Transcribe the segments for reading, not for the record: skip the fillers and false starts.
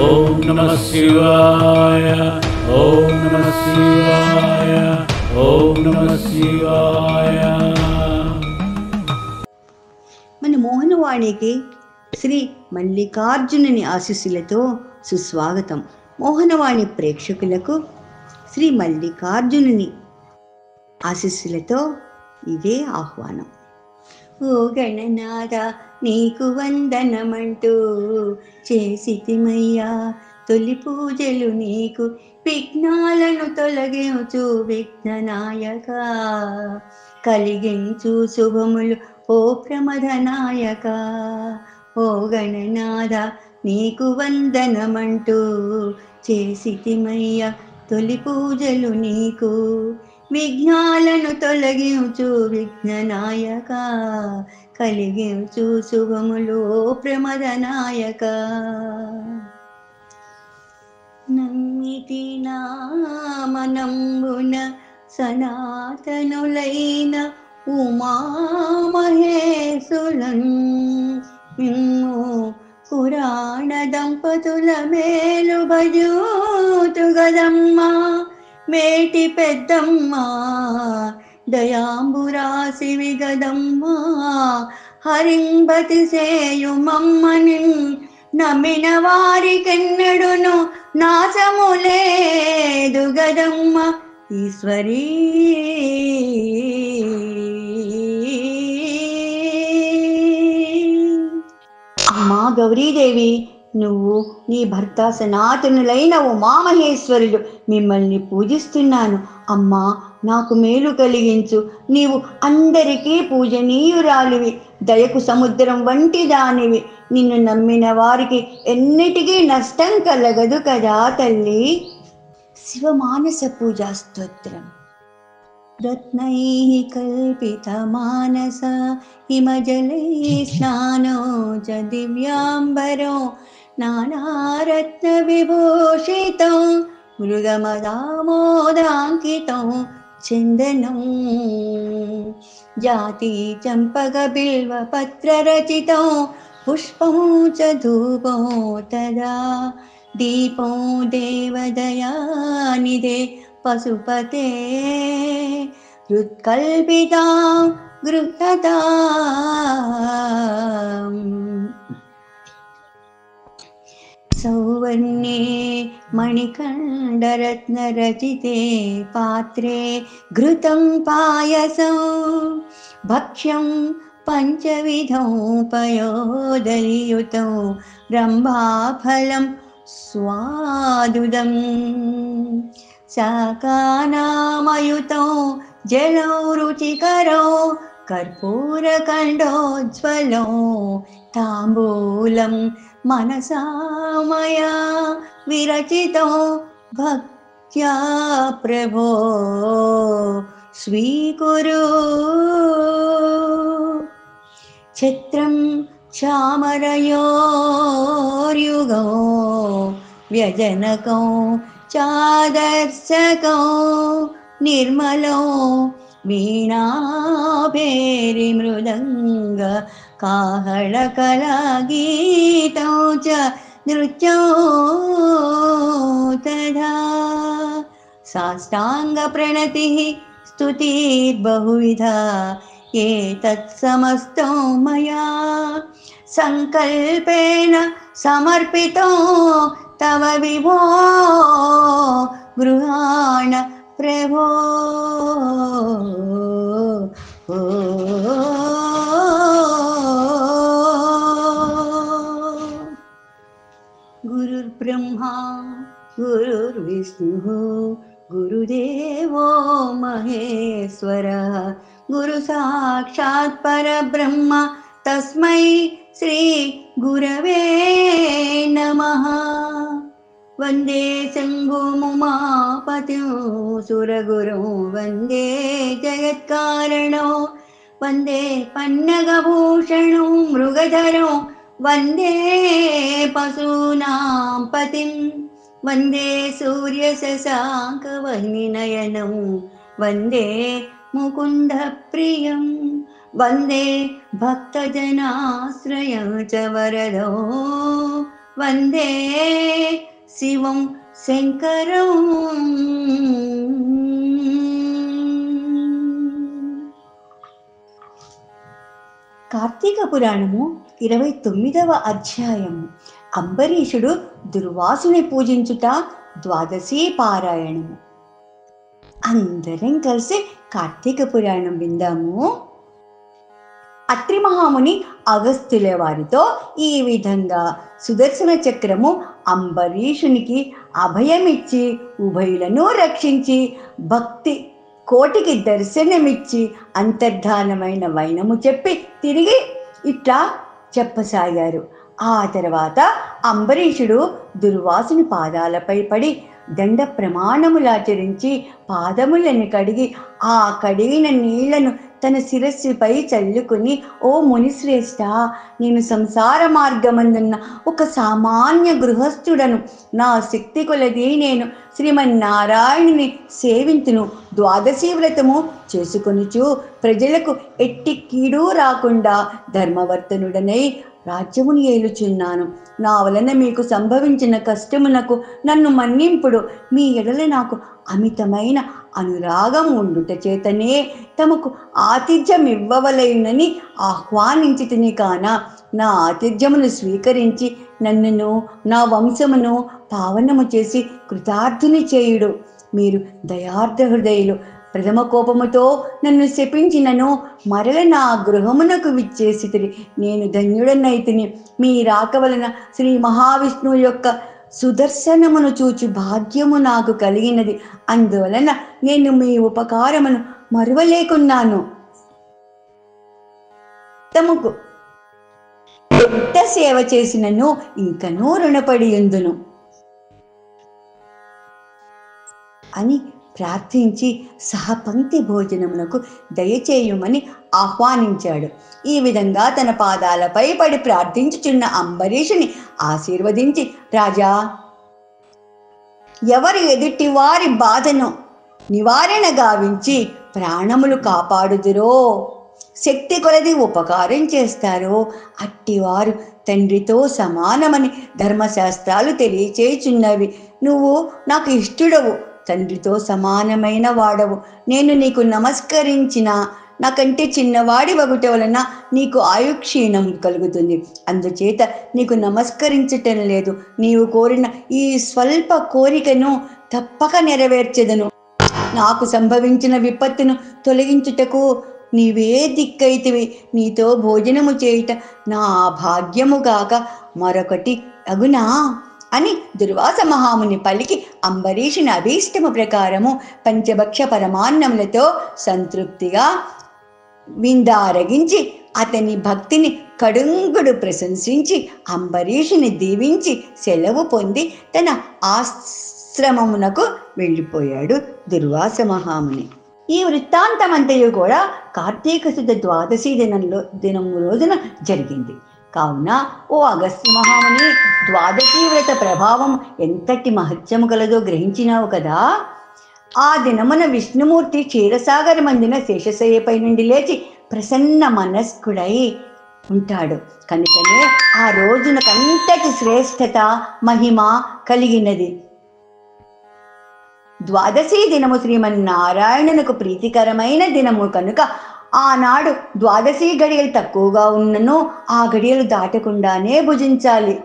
ఓం నమః శివాయ, ఓం నమః శివాయ, ఓం నమః శివాయ. మన మోహనవాణికి శ్రీ మల్లికార్జునుని ఆశీస్సులతో సుస్వాగతం. మోహనవాణి ప్రేక్షకులకు శ్రీ మల్లికార్జునుని ఆశీస్సులతో ఇదే ఆహ్వానం. ఓ గణనాథ నీకు వందనమంటూ చేసితిమయ్యా తొలి పూజలు నీకు, విఘ్నాలను తొలగించు విఘ్ననాయక, కలిగించు శుభములు ఓ ప్రమథనాయక. ఓ గణనాథ నీకు వందనమంటూ చేసితిమయ్యా తొలి పూజలు నీకు, విఘ్నాలను తొలగించు విఘ్ననాయక, కలిగించు శుభములు ఓ ప్రమథనాయక. నమ్మితి నామనంబున సనాతనులైన ఉమామహేశులన్, పురాణ దంపతుల మేలు భజూతు గదమ్మ మేటి పెద్దమ్మ, దయాంబురాశివి గదమ్మ హరింబతి సేయుమమ్మని, నమ్మిన వారికెన్నడును నాశము లేదు గదమ్మ ఈశ్వరీ. అమ్మా గౌరీదేవి, నువ్వు నీ భర్త సనాతనులైన ఉమామహేశ్వరులు మిమ్మల్ని పూజిస్తున్నాను. అమ్మా నాకు మేలు కలిగించు. నీవు అందరికీ పూజనీయురాలివి, దయకు సముద్రం వంటి దానివి. నిన్ను నమ్మిన వారికి ఎన్నిటికీ నష్టం కలగదు కదా తల్లి. శివమానస పూజా స్తోత్రం. రత్నైః కల్పిత మానస హిమజలై స్నానో చ దివ్యాంబరో, నానారత్న విభూషితం మృగమదామోదాంకితం చందనం, జాతి చంపక బిల్వ పత్ర రచితం, పుష్పం చ ధూపం తదా, దీపం దేవదయానిధే పశుపతే, హృత్కల్పితాం గృహతాం. సౌవర్ణే మణికండరత్నరచితే పాత్రే ఘృతం పాయసం, భక్ష్యం పంచవిధం పయోదరియుతం, రంభాఫలం స్వాదుదం, శాకానామయుతం జలం రుచికరో, కర్పూరకండోజ్వలో, తాంబూలం మనసా మయా విరచితో, భక్త్యా ప్రభో స్వీకురు. ఛత్రం చామరయోర్యుగో వ్యజనకం చాదర్శకం, నిర్మలో వీణాభేరి మృదంగ కాహళకళగీతం చ నృత్యం తదా, సాష్టాంగ ప్రణతిః స్తుతిర్బహువిధా, ఏతత్ సమస్తం మయా సంకల్పేన సమర్పితం తవ విభో గృహాణ ప్రభో. గురుర్బ్రహ్మా గురుర్విష్ణుః గురుదేవో మహేశ్వరః, గురు సాక్షాత్ పరబ్రహ్మ తస్మై శ్రీ గురవే నమః. వందే శంభుముమాపతిం సురగురుం, వందే జగత్కారణం, వందే పన్నగభూషణం మృగధరం, వందే పశూనాం పతిం, వందే సూర్యశశాంకవహ్నినయనం, వందే ముకుంద ప్రియం, వందే భక్తజనాశ్రయం చ వరదో వందే శివం శంకరం. కార్తీక పురాణము 29వ అధ్యాయము. అంబరీషుడు దుర్వాసుని పూజించుట, ద్వాదశి పారాయణము. అందరం కలిసి కార్తీక పురాణం విందాము. అత్రి మహాముని అగస్త్యుల వారితో ఈ విధంగా సుదర్శన చక్రము అంబరీషునికి అభయమిచ్చి ఉభయులను రక్షించి భక్తి కోటికి దర్శనమిచ్చి అంతర్ధానమైన వైనము చెప్పి తిరిగి ఇట్లా చెప్పసాగారు. ఆ తర్వాత అంబరీషుడు దుర్వాసుని పాదాలపై పడి దండ ప్రమాణములాచరించి పాదములను కడిగి ఆ కడిగిన నీళ్లను తన శిరస్సుపై చల్లుకుని, ఓ మునిశ్రేష్ఠ, నేను సంసార మార్గమందున్న ఒక సామాన్య గృహస్థుడను. నా శక్తి కొలది నేను శ్రీమన్నారాయణుని సేవింతును. ద్వాదశి వ్రతము చేసుకొనుచు ప్రజలకు ఎట్టి కీడు రాకుండా ధర్మవర్తనుడనై రాజ్యమును ఏలుచున్నాను. నా వలన మీకు సంభవించిన కష్టమునకు నన్ను మన్నింపుడు. మీ ఎడల నాకు అమితమైన అనురాగం ఉండుట చేతనే తమకు ఆతిథ్యం ఇవ్వవలెనని ఆహ్వానించితిని. కాన నా ఆతిథ్యమును స్వీకరించి నన్నును నా వంశమును పావనము చేసి కృతార్థుని చేయుడు. మీరు దయార్థ హృదయులు. ప్రథమ కోపముతో నన్ను శపించినను మరల నా గృహమునకు విచ్చేసితిరి. నేను ధన్యుడనైతిని. మీ రాక వలన శ్రీ మహావిష్ణువు యొక్క సుదర్శనమును చూచి భాగ్యము నాకు కలిగినది. అందువలన నేను మీ ఉపకారమును మరువలేకున్నాను. తమకు ఎంత సేవ చేసినను ఇంకనూ రుణపడి ఉందును అని ప్రార్థించి సహపంక్తి భోజనమునకు దయచేయుమని ఆహ్వానించాడు. ఈ విధంగా తన పాదాలపై పడి ప్రార్థించుచున్న అంబరీషుని ఆశీర్వదించి, రాజా, ఎవరు ఎదుటి వారి బాధను నివారణ గావించి ప్రాణములు కాపాడుదురో, శక్తి కొలది ఉపకారం చేస్తారో అట్టివారు తండ్రితో సమానమని ధర్మశాస్త్రాలు తెలియచేయుచున్నవి. నువ్వు నాకు ఇష్టడవు, తండ్రితో సమానమైన వాడవు. నేను నీకు నమస్కరించిన నాకంటే చిన్నవాడి వగుట వలన నీకు ఆయుక్షీణం కలుగుతుంది. అందుచేత నీకు నమస్కరించటం లేదు. నీవు కోరిన ఈ స్వల్ప కోరికను తప్పక నెరవేర్చెదను. నాకు సంభవించిన విపత్తును తొలగించుటకు నీవే దిక్కైతివి. నీతో భోజనము చేయుట నా భాగ్యముగాక మరొకటి అగునా అని దుర్వాస మహాముని పలికి అంబరీషుని అభీష్టము ప్రకారము పంచభక్ష పరమాన్నములతో సంతృప్తిగా విందారగించి అతని భక్తిని కడుంగుడు ప్రశంసించి అంబరీషుని దీవించి సెలవు పొంది తన ఆశ్రమమునకు వెళ్ళిపోయాడు దుర్వాస మహాముని. ఈ వృత్తాంతమంతయు కూడా కార్తీక శుద్ధ ద్వాదశి దినము రోజున జరిగింది. కావున ఓ అగస్త్య మహాముని, ద్వాదశి వ్రత ప్రభావం ఎంతటి మహత్యము కలదో గ్రహించినావు కదా. ఆ దినమున విష్ణుమూర్తి క్షీరసాగర మందిన శేషశయ్యపై నుండి లేచి ప్రసన్న మనస్కుడై ఉంటాడు. కనుకనే ఆ రోజునకంతటి శ్రేష్టత మహిమ కలిగినది. ద్వాదశి దినము శ్రీమన్నారాయణునకు ప్రీతికరమైన దినము కనుక ఆనాడు ద్వాదశి గడియలు తక్కువగా ఉన్నను ఆ గడియలు దాటకుండానే భుజించాలి.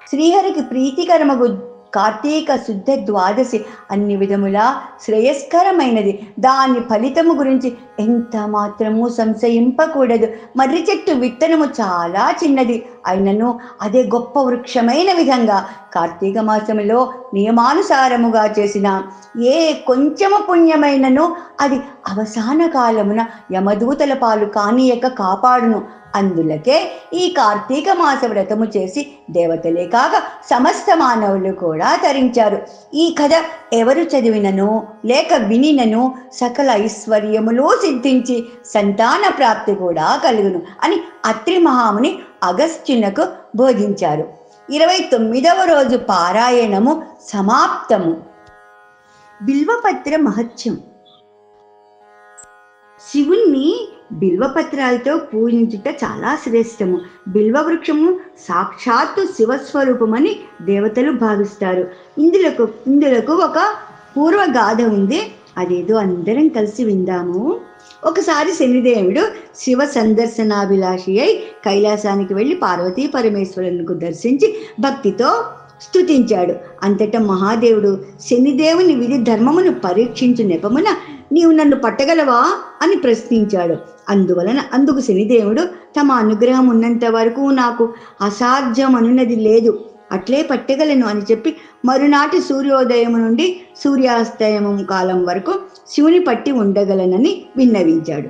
శ్రీహరికి ప్రీతికరమగు కార్తీక శుద్ధ ద్వాదశి అన్ని విధములా శ్రేయస్కరమైనది. దాని ఫలితము గురించి ఎంత మాత్రము సంశయింపకూడదు. మర్రి చెట్టు విత్తనము చాలా చిన్నది అయినను అదే గొప్ప వృక్షమైన విధంగా కార్తీక మాసములో నియమానుసారముగా చేసిన ఏ కొంచెము పుణ్యమైనను అది అవసాన కాలమున యమదూతల పాలు కానీయక కాపాడును. అందులకే ఈ కార్తీక మాస వ్రతము చేసి దేవతలే కాక సమస్త మానవులు కూడా తరించారు. ఈ కథ ఎవరు చదివినను లేక వినినను సకల ఐశ్వర్యములు సిద్ధించి సంతాన ప్రాప్తి కూడా కలుగును అని అత్రి మహాముని అగస్త్యునకు బోధించారు. 29వ రోజు పారాయణము సమాప్తము. బిల్వపత్ర మహత్యం. శివుణ్ణి బిల్వపత్రాలతో పూజించుట చాలా శ్రేష్టము. బిల్వ వృక్షము సాక్షాత్తు శివస్వరూపమని దేవతలు భావిస్తారు. ఇందులకు ఒక పూర్వగాథ ఉంది. అదేదో అందరం కలిసి విందాము. ఒకసారి శనిదేవుడు శివ సందర్శనాభిలాషి అయి కైలాసానికి వెళ్ళి పార్వతీ పరమేశ్వరులకు దర్శించి భక్తితో స్తుతించాడు. అంతటా మహాదేవుడు శనిదేవుని విధి ధర్మమును పరీక్షించు నెపమున నీవు నన్ను పట్టగలవా అని ప్రశ్నించాడు. అందుకు శనిదేవుడు తమ అనుగ్రహం ఉన్నంత వరకు నాకు అసాధ్యమనున్నది లేదు, అట్లే పట్టగలను అని చెప్పి మరునాటి సూర్యోదయం నుండి సూర్యాస్తమయం కాలం వరకు శివుని పట్టి ఉండగలనని విన్నవించాడు.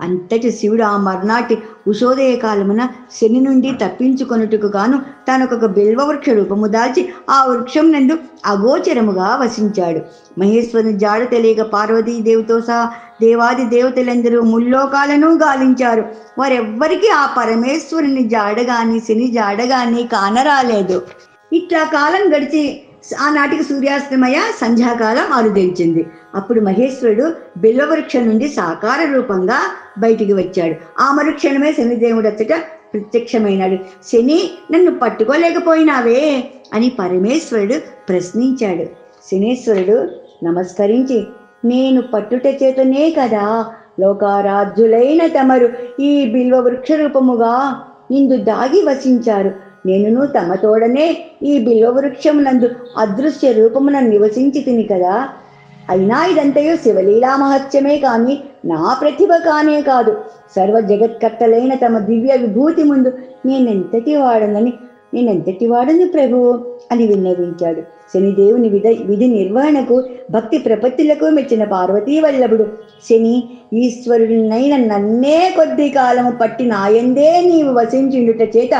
అంతటి శివుడు ఆ మర్నాటి ఉషోదయ కాలమున శని నుండి తప్పించుకొనుటకు గాను తానొక బిల్వవృక్ష రూపము దాల్చి ఆ వృక్షం నందు అగోచరముగా వసించాడు. మహేశ్వరుని జాడ తెలియక పార్వతీదేవితో సహా దేవాది దేవతలందరూ ముల్లోకాలను గాలించారు. వారెవ్వరికీ ఆ పరమేశ్వరుని జాడగాని శని జాడగాని కానరాలేదు. ఇట్లా కాలం గడిచి ఆనాటికి సూర్యాస్తమయ సంధ్యాకాలం అరుదెల్చింది. అప్పుడు మహేశ్వరుడు బిల్వవృక్షం నుండి సాకార రూపంగా బయటికి వచ్చాడు. ఆ మరుక్షణమే శనిదేవుడచ్చట ప్రత్యక్షమైనాడు. శని, నన్ను పట్టుకోలేకపోయినావే అని పరమేశ్వరుడు ప్రశ్నించాడు. శనీశ్వరుడు నమస్కరించి, నేను పట్టుట చేతనే కదా లోకారాధ్యులైన తమరు ఈ బిల్వ వృక్ష రూపముగా నిందు దాగి వసించారు. నేనును తమ తోడనే ఈ బిల్వవృక్షమునందు అదృశ్య రూపమున నివసించి తిని కదా. అయినా ఇదంతయో శివలీలా మహత్యమే కాని నా ప్రతిభ కానే కాదు. సర్వ జగత్కర్తలైన తమ దివ్య విభూతి ముందు నేనెంతటి వాడను ప్రభువు అని విన్నవించాడు. శనిదేవుని విధి నిర్వహణకు భక్తి ప్రపత్తులకు మెచ్చిన పార్వతీ వల్లభుడు శని, ఈశ్వరుడినైన నన్నే కొద్ది కాలము పట్టి నాయందే నీవు వసించుండుట చేత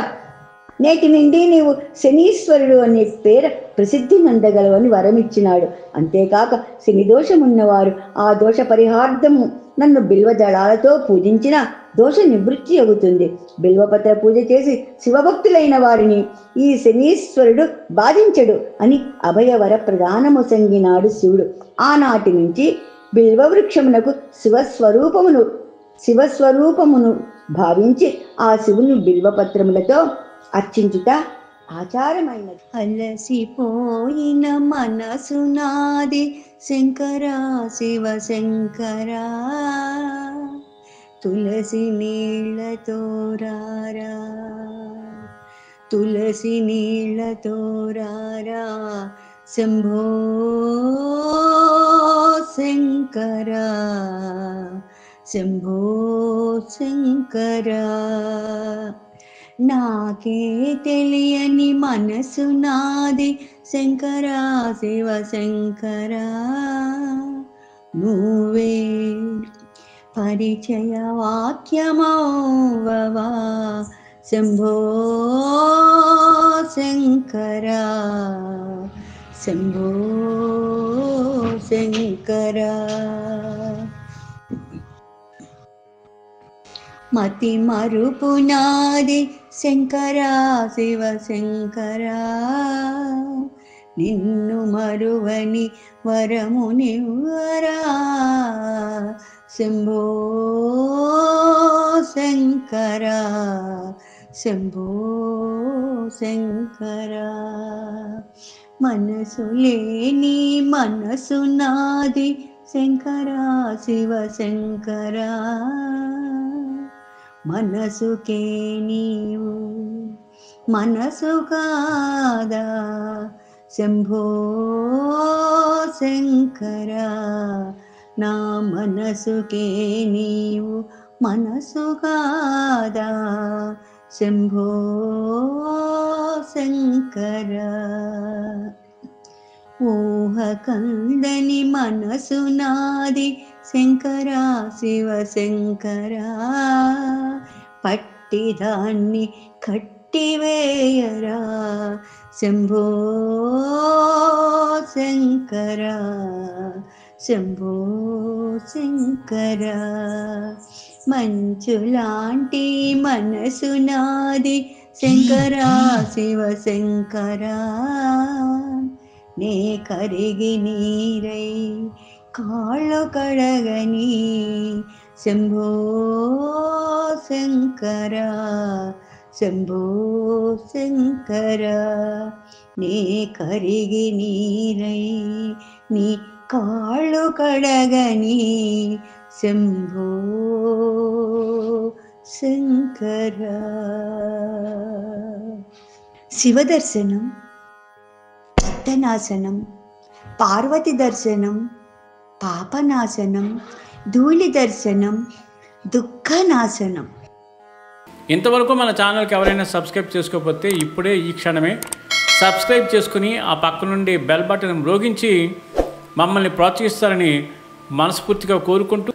నేటి నుండి నీవు శనీశ్వరుడు అనే పేరు ప్రసిద్ధి నందగలవని వరమిచ్చినాడు. అంతేకాక శని దోషమున్నవారు ఆ దోష పరిహార్థము నన్ను బిల్వదళాలతో పూజించిన దోష నివృత్తి అవుతుంది. బిల్వపత్ర పూజ చేసి శివభక్తులైన వారిని ఈ శనీశ్వరుడు బాధించడు అని అభయవర ప్రదానము సంగినాడు శివుడు. ఆనాటి నుంచి బిల్వవృక్షమునకు శివస్వరూపమును భావించి ఆ శివుని బిల్వపత్రములతో అర్చించుట ఆచారమైనది. అలసిపోయిన మనసు నాది శంకరా శివ శంకరా, తులసి నీళ్లతో రారా, తులసి నీళ్లతో రారా శంభో శంకరా, శంభో శంకరా. నాకే తెలియని మనసు నాది శంకరా శివ శంకరా, నువ్వే పరిచయ వాక్యమౌవవా శంభో శంకరా, శంభో శంకరా. మతి మరుపు నాది శంకరా శివ శంకరా, నిన్ను మరువని వరమునివ్వరా శంభో శంకరా, శంభో శంకరా. మనసు లేని మనసు నాది శంకరా శివ శంకరా, మనసుకే నీవు మనసు కాదా శంభో శంకరా, నా మనసుకే నీవు మనసు కాదా శంభో శంకరా. ఊహ కందని మనసు నాది శంకరా శివ శంకరా, పట్టిదాన్ని కట్టివేయరా శంభో శంకరా, శంభో శంకరా. మంచులాంటి మనసు నాది శంకరా శివ శంకరా, నే కరిగి నీరై కాళ్ళు కడగని శంభో శంకర శంభో శంకర నీ కరిగి నీరై నీ కాళ్ళు కడగని శంభో శంకర. శివదర్శనం, చిత్తనాశనం, పార్వతి దర్శనం, పాపనాశనం, ధూళి దర్శనం, దుఃఖనాశనం. ఇంతవరకు మన ఛానల్కి ఎవరైనా సబ్స్క్రైబ్ చేసుకోకపోతే ఇప్పుడే ఈ క్షణమే సబ్స్క్రైబ్ చేసుకుని ఆ పక్క నుండి బెల్ బటన్ మ్రోగించి మమ్మల్ని ప్రోత్సహిస్తారని మనస్ఫూర్తిగా కోరుకుంటూ